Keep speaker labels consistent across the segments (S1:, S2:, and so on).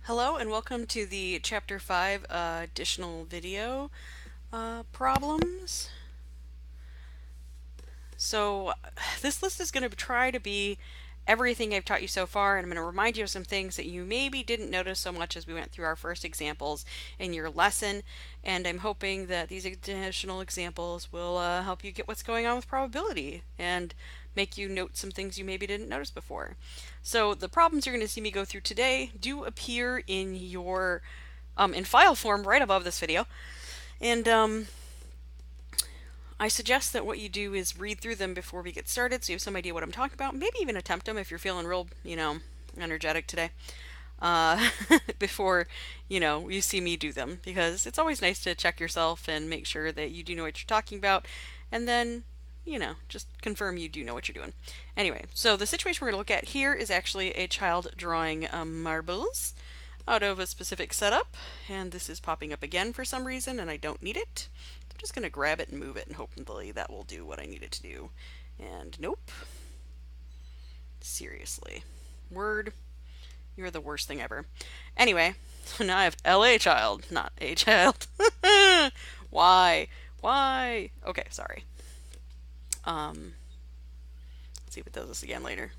S1: Hello and welcome to the Chapter 5 additional video problems. So this list is going to try to be everything I've taught you so far, and I'm going to remind you of some things that you maybe didn't notice so much as we went through our first examples in your lesson, and I'm hoping that these additional examples will help you get what's going on with probability and make you note some things you maybe didn't notice before. So the problems you're going to see me go through today do appear in your in file form right above this video, and I suggest that what you do is read through them before we get started so you have some idea what I'm talking about. Maybe even attempt them if you're feeling real, energetic today. Uh, before, you see me do them, because it's always nice to check yourself and make sure that you do know what you're talking about, and then, just confirm you do know what you're doing. Anyway, so the situation we're going to look at here is actually a child drawing marbles out of a specific setup, and this is popping up again for some reason, and I don't need it. I'm just going to grab it and move it, and hopefully that will do what I need it to do. And nope. Seriously. Word, you're the worst thing ever. Anyway, so now I have LA child, not a child. Why? Why? Okay, sorry. Let's see if it does this again later.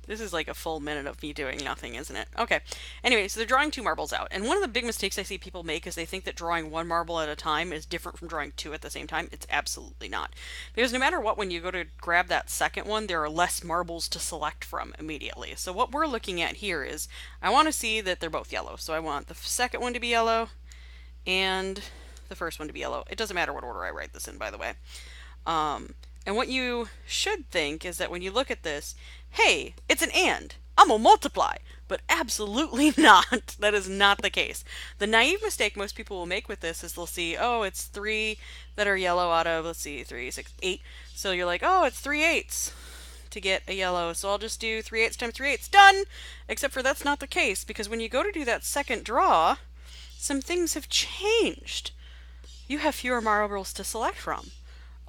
S1: This is like a full minute of me doing nothing, isn't it? Okay. Anyway, so they're drawing two marbles out. And one of the big mistakes I see people make is they think that drawing one marble at a time is different from drawing two at the same time. It's absolutely not. Because no matter what, when you go to grab that second one, there are less marbles to select from immediately. So what we're looking at here is, I want to see that they're both yellow. So I want the second one to be yellow and the first one to be yellow. It doesn't matter what order I write this in, by the way. And what you should think is that when you look at this, hey, it's an and. I'm gonna multiply. But absolutely not. That is not the case. The naive mistake most people will make with this is they'll see, oh, it's 3 that are yellow out of, let's see, 3, 6, 8. So you're like, oh, it's 3/8 to get a yellow. So I'll just do 3/8 times 3/8. Done! Except for that's not the case, because when you go to do that second draw, some things have changed. You have fewer marbles to select from.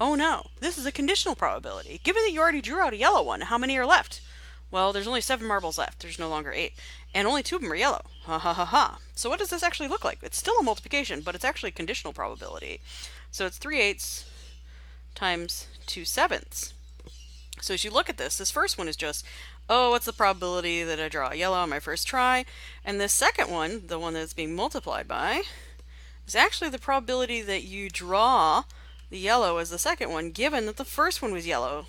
S1: Oh no, this is a conditional probability. Given that you already drew out a yellow one, how many are left? Well, there's only 7 marbles left. There's no longer 8. And only 2 of them are yellow. Ha ha ha ha. So what does this actually look like? It's still a multiplication, but it's actually a conditional probability. So it's 3/8 times 2/7. So as you look at this, this first one is just, oh, what's the probability that I draw a yellow on my first try? And this second one, the one that's being multiplied by, is actually the probability that you draw the yellow as the second one, given that the first one was yellow.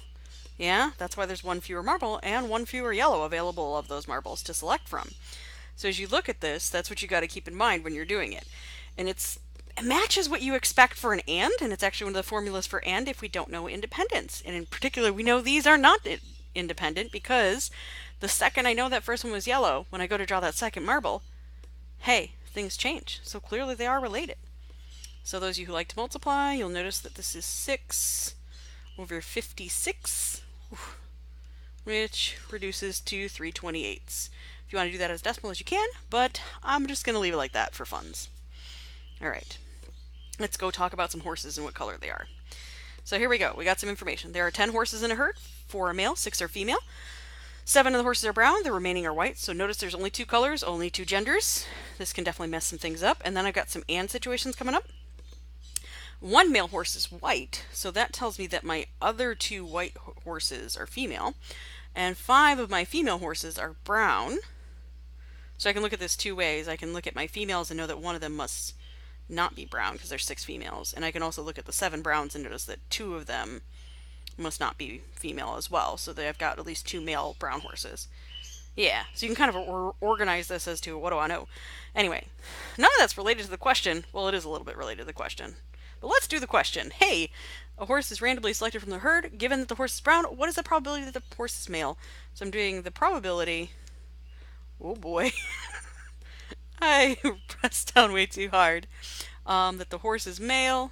S1: Yeah, that's why there's one fewer marble and one fewer yellow available of those marbles to select from. So as you look at this, that's what you got to keep in mind when you're doing it. And it matches what you expect for an and it's actually one of the formulas for and if we don't know independence. And in particular, we know these are not independent because the second I know that first one was yellow, when I go to draw that second marble, hey, things change. So clearly they are related. So those of you who like to multiply, you'll notice that this is 6 over 56, which reduces to 3/28. If you want to do that as decimal as you can, but I'm just going to leave it like that for funs. All right, let's go talk about some horses and what color they are. So here we go. We got some information. There are 10 horses in a herd. 4 are male, 6 are female. 7 of the horses are brown, the remaining are white. So notice there's only 2 colors, only 2 genders. This can definitely mess some things up. And then I've got some and situations coming up. 1 male horse is white, so that tells me that my other 2 white horses are female, and 5 of my female horses are brown. So I can look at this 2 ways. I can look at my females and know that one of them must not be brown because there's 6 females, and I can also look at the 7 browns and notice that 2 of them must not be female as well, so that I've got at least 2 male brown horses. Yeah, so you can kind of organize this as to what do I know. Anyway, none of that's related to the question. Well, it is a little bit related to the question. But let's do the question. Hey, a horse is randomly selected from the herd. Given that the horse is brown, what is the probability that the horse is male? So I'm doing the probability. Oh boy. I pressed down way too hard. That the horse is male,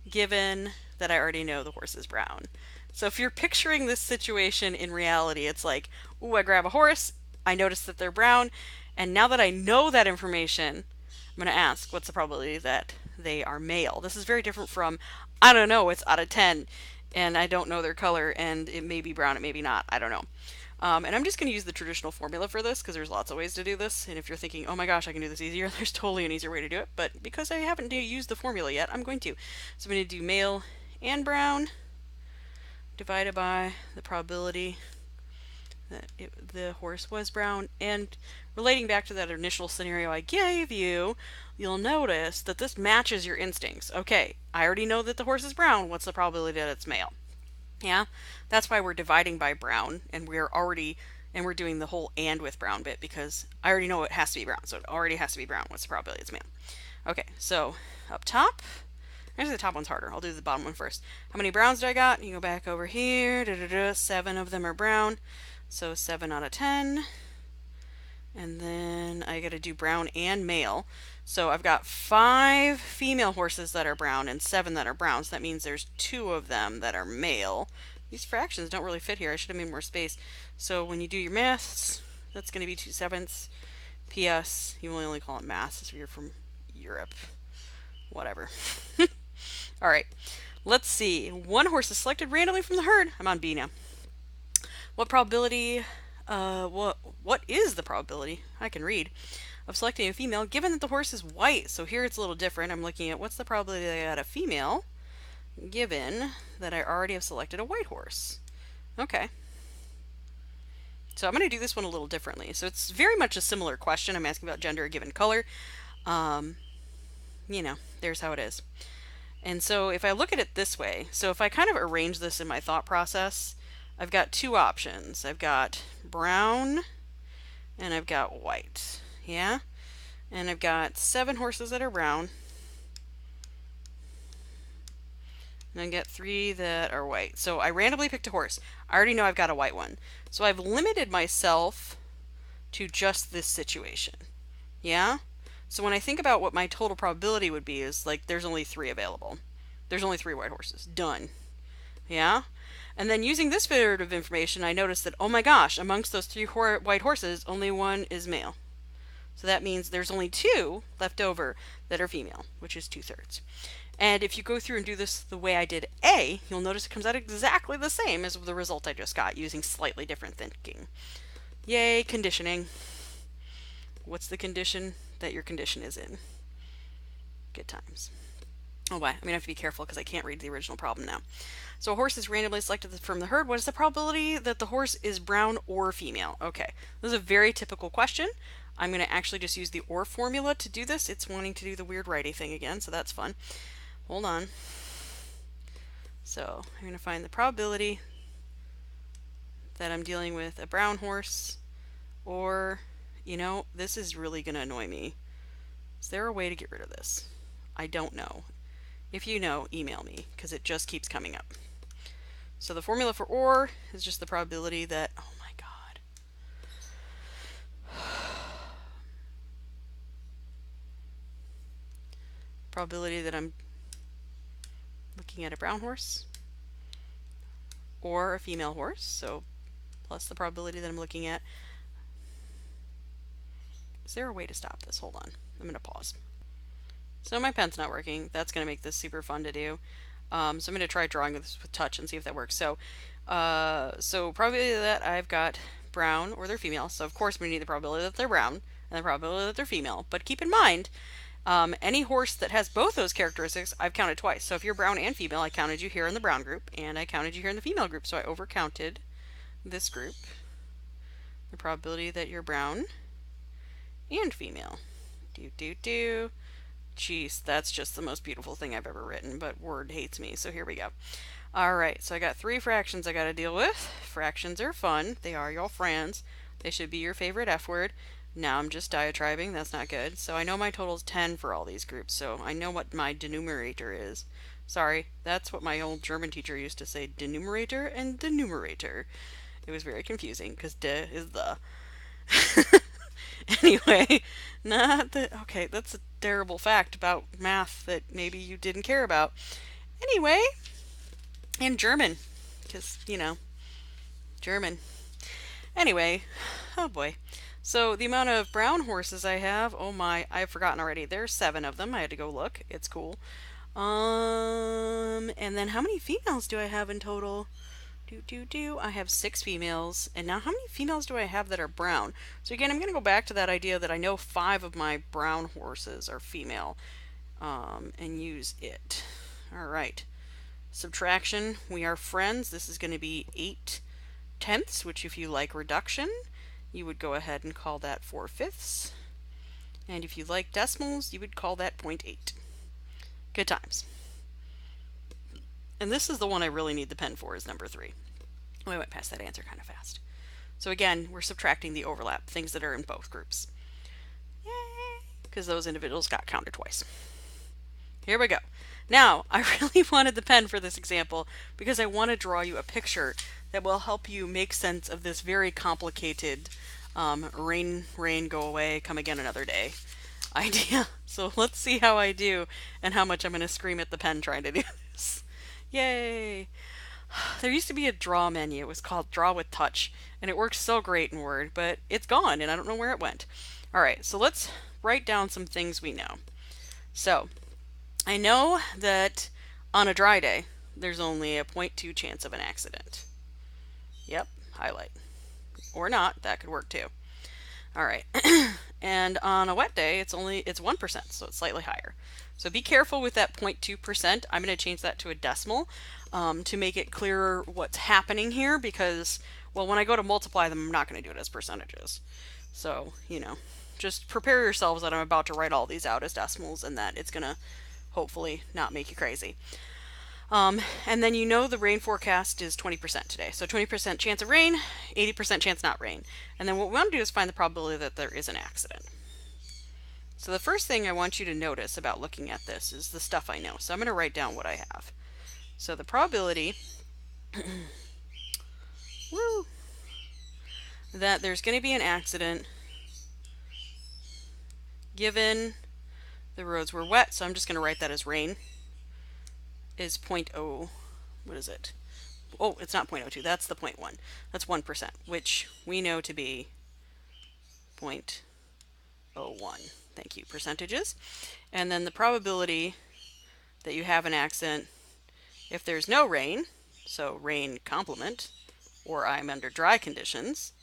S1: given that I already know the horse is brown. So if you're picturing this situation in reality, it's like, ooh, I grab a horse, I notice that they're brown, and now that I know that information, I'm going to ask, what's the probability that they are male? This is very different from, I don't know, it's out of 10, and I don't know their color, and it may be brown, it may be not, I don't know. And I'm just going to use the traditional formula for this because there's lots of ways to do this. And if you're thinking, oh my gosh, I can do this easier, there's totally an easier way to do it. But because I haven't used the formula yet, I'm going to. So I'm going to do male and brown divided by the probability that the horse was brown. And relating back to that initial scenario I gave you, you'll notice that this matches your instincts. Okay, I already know that the horse is brown. What's the probability that it's male? Yeah, that's why we're dividing by brown, and we're doing the whole and with brown bit because I already know it has to be brown, so it already has to be brown. What's the probability it's male? Okay, so up top, actually the top one's harder. I'll do the bottom one first. How many browns did I got? You go back over here, 7 of them are brown, so 7 out of 10. And then I got to do brown and male. So I've got 5 female horses that are brown and 7 that are brown. So that means there's 2 of them that are male. These fractions don't really fit here. I should have made more space. So when you do your maths, that's going to be 2/7. P.S. You only call it maths if you're from Europe. Whatever. All right. Let's see. 1 horse is selected randomly from the herd. I'm on B now. What probability... what is the probability? I can read. Of selecting a female given that the horse is white. So here it's a little different. I'm looking at what's the probability that I got a female given that I already have selected a white horse. Okay. So I'm going to do this one a little differently. So it's very much a similar question. I'm asking about gender, given color. You know, there's how it is. And so if I look at it this way, so if I kind of arrange this in my thought process, I've got 2 options. I've got brown and I've got white. Yeah? And I've got 7 horses that are brown. And I get 3 that are white. So I randomly picked a horse. I already know I've got a white one. So I've limited myself to just this situation. Yeah? So when I think about what my total probability would be is like there's only 3 available. There's only 3 white horses. Done. Yeah? And then using this bit of information, I noticed that, oh my gosh, amongst those 3 white horses, only 1 is male. So that means there's only 2 left over that are female, which is 2/3. And if you go through and do this the way I did A, you'll notice it comes out exactly the same as the result I just got using slightly different thinking. Yay, conditioning. What's the condition that your condition is in? Good times. Oh, boy, I'm going to have to be careful because I can't read the original problem now. So a horse is randomly selected from the herd. What is the probability that the horse is brown or female? Okay, this is a very typical question. I'm going to actually just use the OR formula to do this. It's wanting to do the weird righty thing again, so that's fun. Hold on. So I'm going to find the probability that I'm dealing with a brown horse, or, you know, this is really going to annoy me. Is there a way to get rid of this? I don't know. If you know, email me, because it just keeps coming up. So the formula for OR is just the probability that, oh my god. Probability that I'm looking at a brown horse or a female horse, so plus the probability that I'm looking at. Is there a way to stop this? Hold on. I'm going to pause. So my pen's not working. That's going to make this super fun to do. So I'm going to try drawing this with touch and see if that works. So probability that I've got brown or they're female. So of course we need the probability that they're brown and the probability that they're female. But keep in mind, any horse that has both those characteristics, I've counted twice. So if you're brown and female, I counted you here in the brown group and I counted you here in the female group. So I overcounted this group. The probability that you're brown and female. Jeez, that's just the most beautiful thing I've ever written, but Word hates me, so here we go. Alright, so I got 3 fractions I gotta deal with. Fractions are fun. They are your friends. They should be your favorite F word. Now I'm just diatribing. That's not good. So I know my total is 10 for all these groups, so I know what my denumerator is. Sorry, that's what my old German teacher used to say, denumerator and denumerator. It was very confusing, because de is the... Anyway, okay, that's a terrible fact about math that maybe you didn't care about. Anyway, and German, because, you know, German. Anyway, oh boy. So the amount of brown horses I have, oh my, I've forgotten already. There's 7 of them. I had to go look. It's cool. And then how many females do I have in total? I have 6 females. And now how many females do I have that are brown? So again, I'm going to go back to that idea that I know 5 of my brown horses are female, and use it. All right. Subtraction, we are friends. This is going to be 8/10, which if you like reduction, you would go ahead and call that 4/5. And if you like decimals, you would call that 0.8. Good times. And this is the one I really need the pen for, is number 3. Oh, I went past that answer kind of fast. So again, we're subtracting the overlap, things that are in both groups. Yay! Because those individuals got counted twice. Here we go. Now, I really wanted the pen for this example because I want to draw you a picture that will help you make sense of this very complicated rain, rain, go away, come again another day idea. So let's see how I do and how much I'm going to scream at the pen trying to do this. Yay! There used to be a draw menu. It was called Draw with Touch, and it worked so great in Word, but it's gone, and I don't know where it went. All right, so let's write down some things we know. So, I know that on a dry day, there's only a 0.2 chance of an accident. Yep, highlight. Or not, that could work too. All right, and on a wet day, it's 1%, so it's slightly higher. So be careful with that 0.2%. I'm going to change that to a decimal to make it clearer what's happening here because, well, when I go to multiply them, I'm not going to do it as percentages. So, just prepare yourselves that I'm about to write all these out as decimals and that it's going to hopefully not make you crazy. And then the rain forecast is 20% today. So 20% chance of rain, 80% chance not rain. And then what we want to do is find the probability that there is an accident. So the first thing I want you to notice about looking at this is the stuff I know. So I'm going to write down what I have. So the probability that there's going to be an accident given the roads were wet, so I'm just going to write that as rain, is 0.0, what is it? Oh, it's not 0.02, that's the 0.1. That's 1%, which we know to be 0.01. Thank you, percentages. And then the probability that you have an accident if there's no rain, so rain complement, or I'm under dry conditions,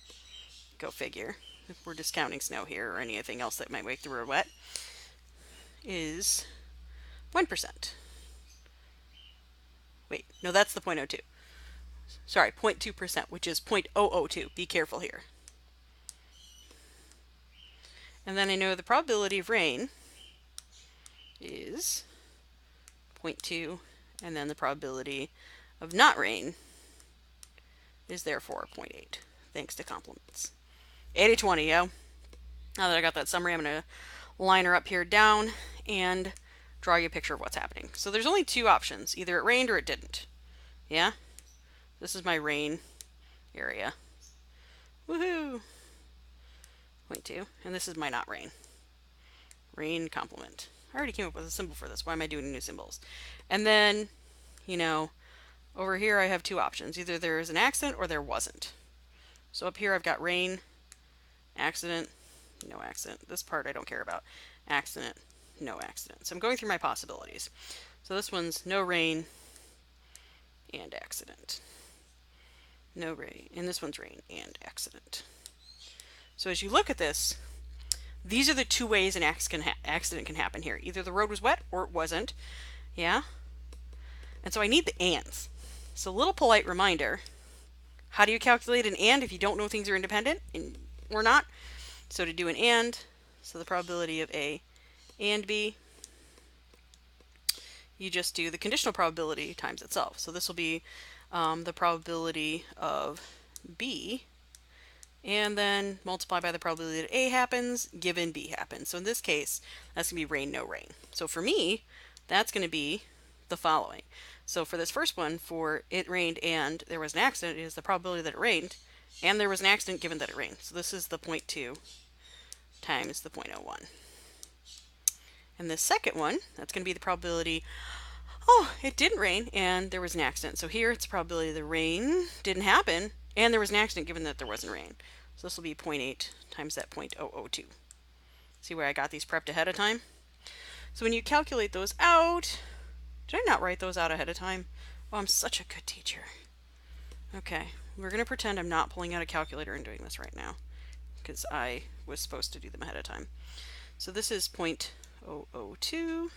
S1: go figure, if we're discounting snow here or anything else that might make the road wet, is 1%. Wait, no, that's the 0.02. Sorry, 0.2%, which is 0.002. Be careful here. And then I know the probability of rain is 0.2, and then the probability of not rain is therefore 0.8, thanks to complements. 80-20, yo. Now that I got that summary, I'm going to line her up here down and draw you a picture of what's happening. So there's only 2 options. Either it rained or it didn't. Yeah? This is my rain area. Woohoo! 0.2. And this is my not rain. Rain complement. I already came up with a symbol for this. Why am I doing new symbols? And then, over here I have 2 options. Either there is an accident or there wasn't. So up here I've got rain, accident, no accident. This part I don't care about. Accident, no accident. So I'm going through my possibilities. So this one's no rain and accident. No rain. And this one's rain and accident. So as you look at this, these are the 2 ways an accident can happen here. Either the road was wet or it wasn't. Yeah? And so I need the ands. So a little polite reminder. How do you calculate an and if you don't know things are independent or not? So to do an and, so the probability of A and B, you just do the conditional probability times itself. So this will be the probability of B, and then multiply by the probability that A happens, given B happens. So in this case, that's going to be rain, no rain. So for me, that's going to be the following. So for this first one, for it rained and there was an accident, it is the probability that it rained, and there was an accident given that it rained. So this is the 0.2 times the 0.01. And the second one, that's going to be the probability, oh, it didn't rain and there was an accident. So here it's the probability the rain didn't happen and there was an accident given that there wasn't rain. So this will be 0.8 times that 0.002. See where I got these prepped ahead of time? So when you calculate those out, did I not write those out ahead of time? Oh, I'm such a good teacher. Okay, we're going to pretend I'm not pulling out a calculator and doing this right now because I was supposed to do them ahead of time. So this is 0.002.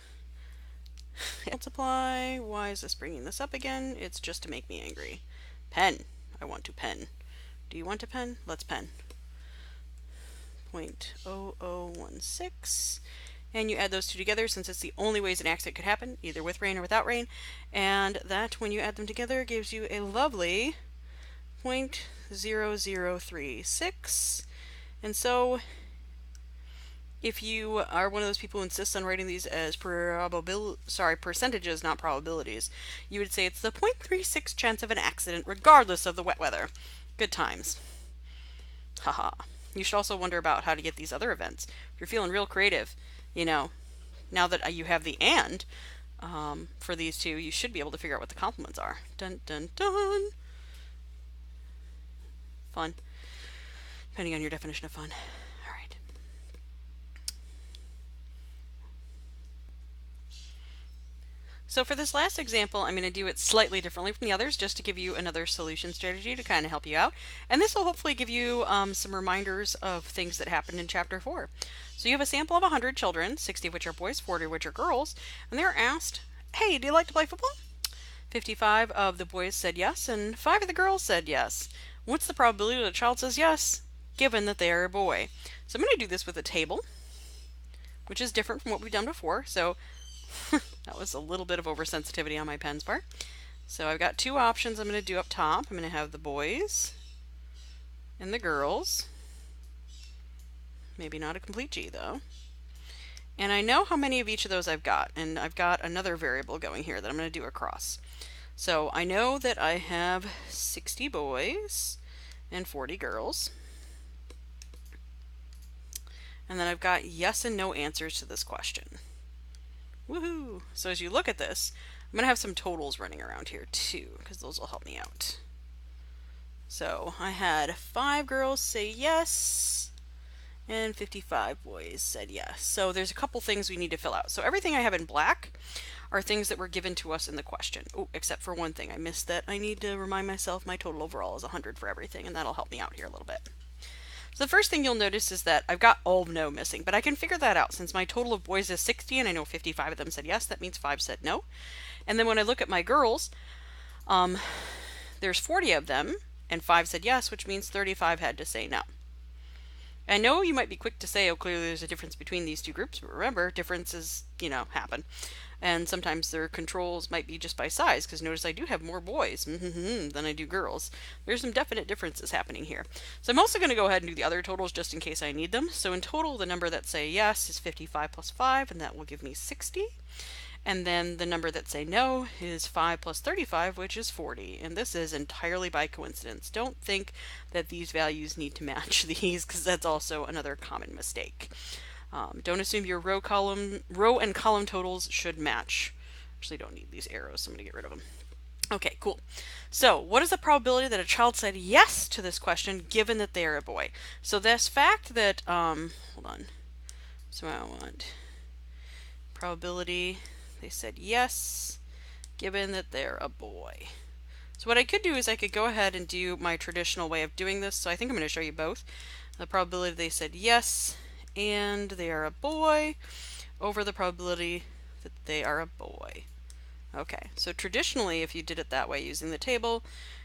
S1: Multiply. Why is this bringing this up again? It's just to make me angry. Pen. I want to pen. Do you want to pen? Let's pen. 0.0016. And you add those two together since it's the only ways an accident could happen, either with rain or without rain. And that, when you add them together, gives you a lovely 0.0036. And so, if you are one of those people who insists on writing these as percentages, not probabilities, you would say it's the 0.36 chance of an accident regardless of the wet weather. Good times. Haha. You should also wonder about how to get these other events. If you're feeling real creative, now that you have the and for these two, you should be able to figure out what the complements are. Dun dun dun. Fun. Depending on your definition of fun. All right. So for this last example, I'm going to do it slightly differently from the others just to give you another solution strategy to kind of help you out. And this will hopefully give you some reminders of things that happened in Chapter 4. So you have a sample of 100 children, 60 of which are boys, 40 of which are girls, and they're asked, hey, do you like to play football? 55 of the boys said yes, and 5 of the girls said yes. What's the probability that a child says yes, given that they are a boy? So I'm going to do this with a table, which is different from what we've done before. So that was a little bit of oversensitivity on my pen's part. So I've got two options I'm going to do up top. I'm going to have the boys and the girls. Maybe not a complete G though. And I know how many of each of those I've got, and I've got another variable going here that I'm going to do across. So I know that I have 60 boys and 40 girls. And then I've got yes and no answers to this question. Woohoo! So as you look at this, I'm going to have some totals running around here too, because those will help me out. So I had 5 girls say yes, and 55 boys said yes. So there's a couple things we need to fill out. So everything I have in black are things that were given to us in the question. Oh, except for one thing. I missed that. I need to remind myself my total overall is 100 for everything, and that'll help me out here a little bit. So the first thing you'll notice is that I've got all no missing, but I can figure that out since my total of boys is 60 and I know 55 of them said yes. That means 5 said no. And then when I look at my girls, there's 40 of them and 5 said yes, which means 35 had to say no. I know you might be quick to say, oh, clearly there's a difference between these two groups, but remember, differences, happen. And sometimes their controls might be just by size, because notice I do have more boys than I do girls. There's some definite differences happening here. So I'm also going to go ahead and do the other totals just in case I need them. So in total, the number that say yes is 55 plus 5, and that will give me 60. And then the number that say no is 5 plus 35, which is 40. And this is entirely by coincidence. Don't think that these values need to match these, because that's also another common mistake. Don't assume your row and column totals should match. Actually, don't need these arrows, so I'm going to get rid of them. Okay, cool. So what is the probability that a child said yes to this question given that they are a boy? So this fact that, hold on. So I want probability they said yes given that they're a boy. So what I could do is I could go ahead and do my traditional way of doing this. So I think I'm going to show you both. The probability they said yes and they are a boy over the probability that they are a boy. Okay, so traditionally if you did it that way using the table,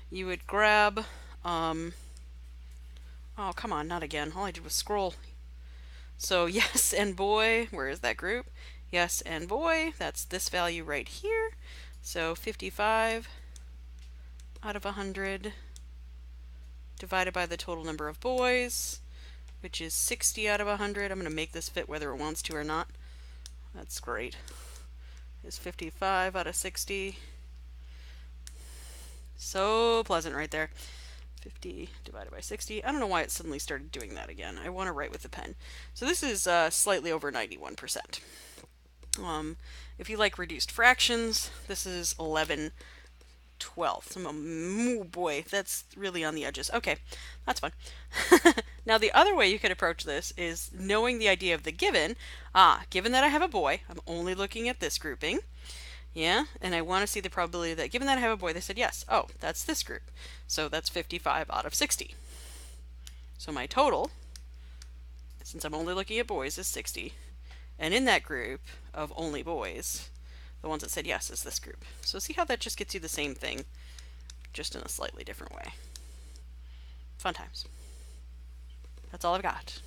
S1: you would grab, oh come on, not again, all I did was scroll. So yes and boy, where is that group? Yes and boy, that's this value right here. So 55 out of 100 divided by the total number of boys, which is 60 out of 100. I'm going to make this fit whether it wants to or not. That's great. Is 55 out of 60. So pleasant right there. 50 divided by 60. I don't know why it suddenly started doing that again. I want to write with the pen. So this is slightly over 91%. If you like reduced fractions, this is 11 12ths. Oh boy, that's really on the edges. Okay, that's fun. Now the other way you could approach this is knowing the idea of the given. Given that I have a boy, I'm only looking at this grouping. Yeah, and I want to see the probability that given that I have a boy, they said yes. Oh, that's this group. So that's 55 out of 60. So my total, since I'm only looking at boys, is 60. And in that group of only boys, the ones that said yes is this group. So see how that just gets you the same thing, just in a slightly different way. Fun times. That's all I've got.